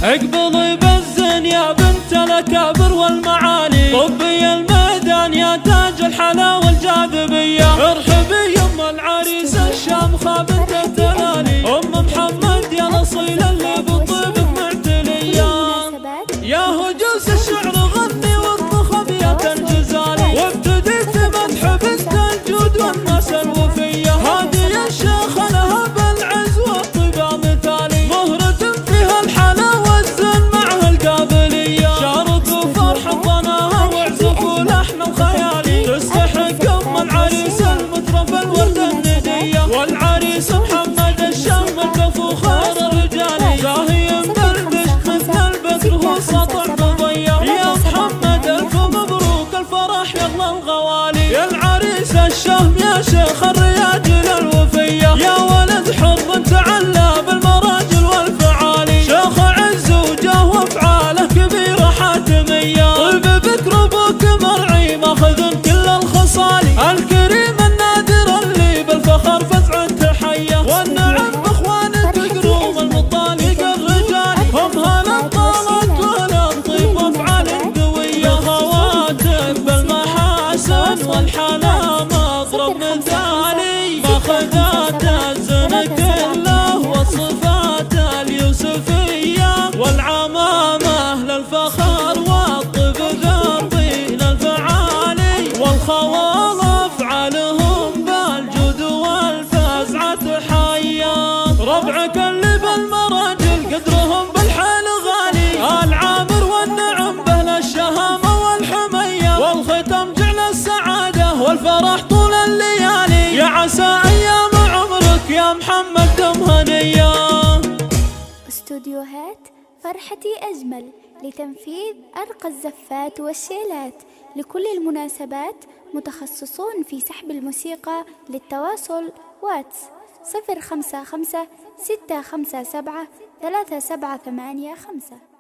اقبلي بالزين يا بنت الأكابر والمعالي، طبي الميدان يا تاج الحلا والجاذبية. ارحبي يم العريس الشامخة بنت التلالي، أم محمد يا الأصيل اللي بطيبك معتلية. يا هجوس الشعر غني واطبخ أبيات الجزالي، وابتديت مدح بنت الجود والناس الوفية. هذه الشيخ لها بالعز والطيبة مثالي، مهرة فيها الحلا والزين معها القابلية. شاركوا فرح ظناها واعزفوا لحن الخيالي، تستحق أم العريس المترف الورد الندية. والعريس محمد الشام الكفو خير الرجال، زاهي بالبشت مثل البكر هو سطع مضية. يا محمد ألف مبروك الفرح يغلى الغوالي، يا العريس الشهم يا شيخ الرياجل الوفية. يا ولد حر تعلى بالمراجل والفعالي، شيخ عز وجاه وافعاله كبيرة حاتمية. طيب بكر ابوك مرعي ماخذ كل الخصالي، الكريم النادر اللي بالفخر فزع التحية. والنعم باخوانك تقروم المطالق الرجالي، هم هلا طالت ولا الطيب وافعال قوية. خواتك بالمحاسن والحلا مضرب مثالي، ماخذات الزن كله والصفات اليوسفية. والعمامة للفخر والطيب ذربين الفعالي، والخوال افعالهم بالجود والفزعة تحية. ربعك اللي بالمراجل قدرهم بالحيل غالي، العامر والنعم بهل الشهامة والحمية. والختم جعل السعادة والفرح طول الليالي، يا عسى أيام عمرك يا محمد دم هنية. استوديوهات فرحتي أجمل لتنفيذ أرقى الزفات والشيلات لكل المناسبات، متخصصون في سحب الموسيقى. للتواصل واتس 055 657 3785.